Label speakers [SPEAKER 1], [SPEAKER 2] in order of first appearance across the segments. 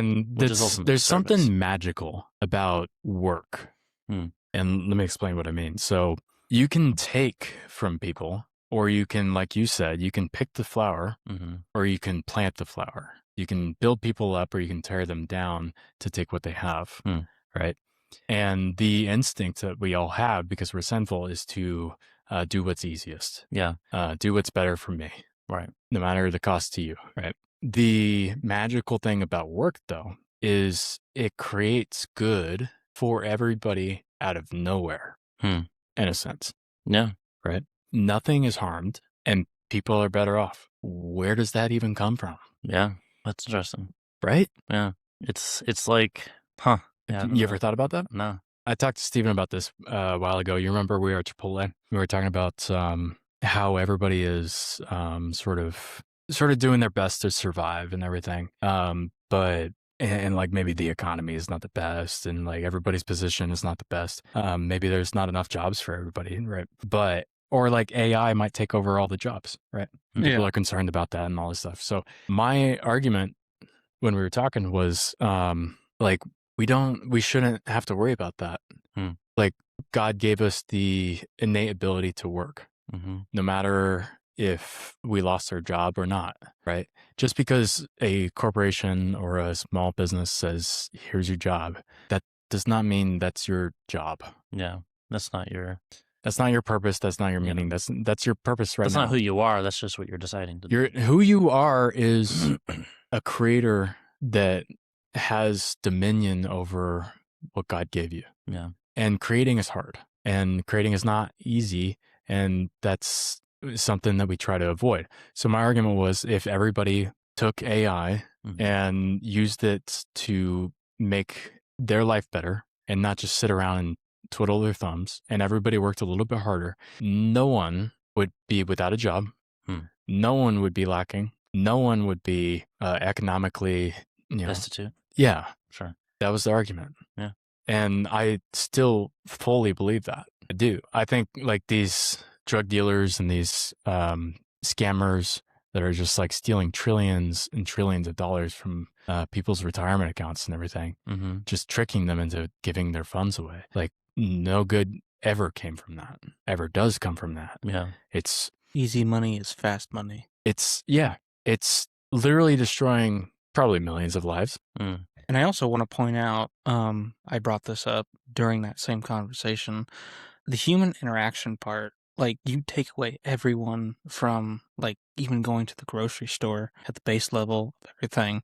[SPEAKER 1] And
[SPEAKER 2] which is ultimately
[SPEAKER 1] there's
[SPEAKER 2] service.
[SPEAKER 1] something magical about work. And let me explain what I mean. So you can take from people, or you can, like you said, you can pick the flower, or you can plant the flower. You can build people up, or you can tear them down to take what they have, right? And the instinct that we all have, because we're sinful, is to do what's easiest.
[SPEAKER 2] Yeah.
[SPEAKER 1] Do what's better for me.
[SPEAKER 2] Right.
[SPEAKER 1] No matter the cost to you, right? The magical thing about work, though, is it creates good for everybody out of nowhere, in a sense.
[SPEAKER 2] Yeah.
[SPEAKER 1] Right? Nothing is harmed, and people are better off. Where does that even come from?
[SPEAKER 2] Yeah. That's interesting.
[SPEAKER 1] Right?
[SPEAKER 2] Yeah. It's like, huh. Yeah,
[SPEAKER 1] You ever thought about that?
[SPEAKER 2] No.
[SPEAKER 1] I talked to Steven about this a while ago. You remember we were at Chipotle? We were talking about how everybody is sort of doing their best to survive and everything. But like maybe the economy is not the best, and like everybody's position is not the best. Maybe there's not enough jobs for everybody, right? But or like AI might take over all the jobs, right? And people are concerned about that and all this stuff. So my argument when we were talking was like we shouldn't have to worry about that. Like God gave us the innate ability to work, no matter if we lost our job or not, right? Just because a corporation or a small business says, here's your job, that does not mean that's your job.
[SPEAKER 2] Yeah. That's not your
[SPEAKER 1] purpose. That's not your meaning. That's your purpose right now.
[SPEAKER 2] That's not who you are. That's just what you're deciding to do.
[SPEAKER 1] Who you are is a creator that has dominion over what God gave you.
[SPEAKER 2] Yeah.
[SPEAKER 1] And creating is hard, and creating is not easy. And that's something that we try to avoid. So my argument was, if everybody took AI and used it to make their life better and not just sit around and twiddle their thumbs, and everybody worked a little bit harder, no one would be without a job. No one would be lacking. No one would be economically,
[SPEAKER 2] destitute.
[SPEAKER 1] Yeah.
[SPEAKER 2] Sure.
[SPEAKER 1] That was the argument.
[SPEAKER 2] Yeah.
[SPEAKER 1] And I still fully believe that. I do. I think like these drug dealers and these scammers that are just like stealing trillions and trillions of dollars from people's retirement accounts and everything, just tricking them into giving their funds away. Like no good ever came from that, ever does come from that.
[SPEAKER 2] Yeah.
[SPEAKER 1] It's
[SPEAKER 3] easy money is fast money.
[SPEAKER 1] It's literally destroying probably millions of lives.
[SPEAKER 3] And I also want to point out, I brought this up during that same conversation, the human interaction part. Like, you take away everyone from, like, even going to the grocery store at the base level of everything.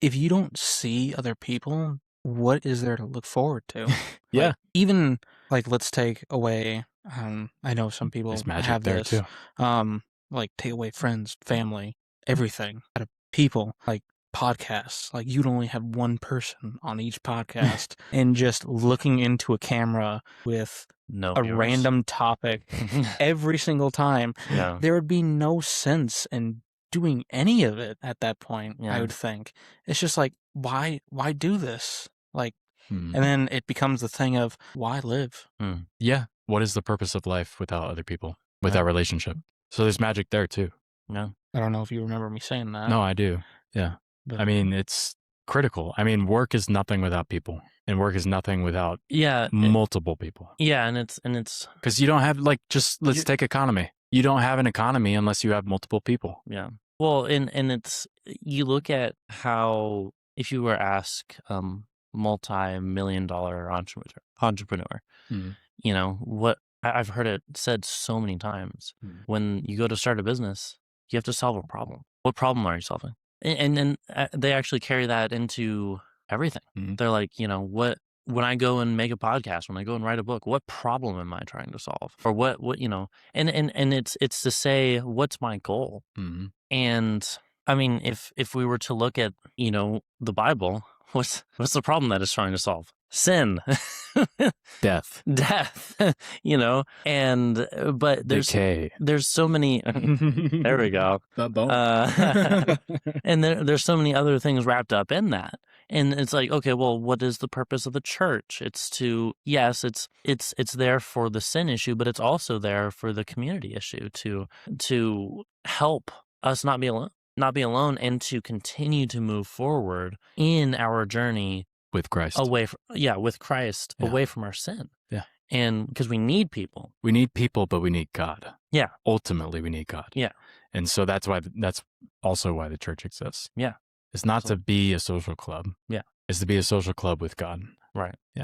[SPEAKER 3] If you don't see other people, what is there to look forward to?
[SPEAKER 1] Yeah.
[SPEAKER 3] Like, even, like, let's take away, I know some people
[SPEAKER 1] There's magic
[SPEAKER 3] have
[SPEAKER 1] there
[SPEAKER 3] this,
[SPEAKER 1] too.
[SPEAKER 3] like, take away friends, family, everything out of people, like podcasts. Like, you'd only have one person on each podcast, and just looking into a camera with a random topic every single time, there would be no sense in doing any of it at that point. I would think it's just like, why do this? Like, and then it becomes the thing of, why live?
[SPEAKER 1] Yeah. What is the purpose of life without other people, without relationship? So there's magic there too.
[SPEAKER 2] Yeah.
[SPEAKER 3] I don't know if you remember me saying that.
[SPEAKER 1] No, I do. Yeah. But I mean, it's critical. I mean, work is nothing without people, and work is nothing without multiple people.
[SPEAKER 2] Yeah. And it's
[SPEAKER 1] because you don't have, like, just let's take economy. You don't have an economy unless you have multiple people.
[SPEAKER 2] Yeah. Well, and it's, you look at how, if you were asked multi-million-dollar entrepreneur, you know, what I've heard it said so many times, when you go to start a business, you have to solve a problem. What problem are you solving? And they actually carry that into everything. They're like, you know, when I go and make a podcast, when I go and write a book, what problem am I trying to solve? Or what, you know, and it's to say, what's my goal? And I mean, if we were to look at, you know, the Bible, what's the problem that it's trying to solve? Sin.
[SPEAKER 1] Death,
[SPEAKER 2] you know, and but there's so many. There we go. And there's so many other things wrapped up in that, and it's like, okay, well, what is the purpose of the church? It's to, yes, it's there for the sin issue, but it's also there for the community issue, to help us not be alone. not be alone, and to continue to move forward in our journey
[SPEAKER 1] with Christ.
[SPEAKER 2] With Christ,
[SPEAKER 1] Yeah.
[SPEAKER 2] away from our sin.
[SPEAKER 1] Yeah.
[SPEAKER 2] And because we need people.
[SPEAKER 1] We need people, but we need God.
[SPEAKER 2] Yeah.
[SPEAKER 1] Ultimately, we need God.
[SPEAKER 2] Yeah.
[SPEAKER 1] And so that's also why the church exists.
[SPEAKER 2] Yeah.
[SPEAKER 1] It's not to be a social club.
[SPEAKER 2] Yeah.
[SPEAKER 1] It's to be a social club with God.
[SPEAKER 2] Right.
[SPEAKER 1] Yeah.